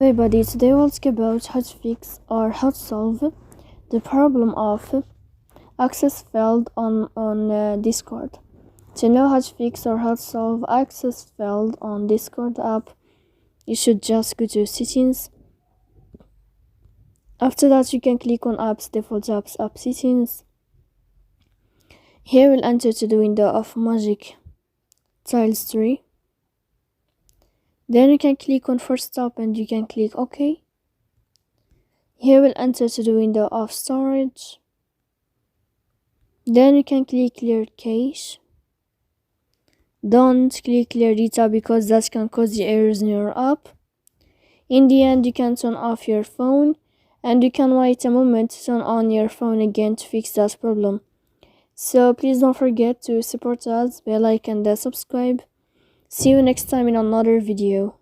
Hey buddy, today we'll talk about how to fix or how to solve the problem of access failed on Discord. To know how to fix or how to solve access failed on Discord app, you should just go to settings. After that, you can click on apps, default apps, app settings. Here we'll enter to the window of Magic Tiles 3. Then you can click on Force Stop and you can click OK. Here we'll enter to the window of storage. Then you can click clear cache. Don't click clear data because that can cause the errors in your app. In the end, you can turn off your phone and you can wait a moment to turn on your phone again to fix that problem. So please don't forget to support us by like and subscribe. See you next time in another video.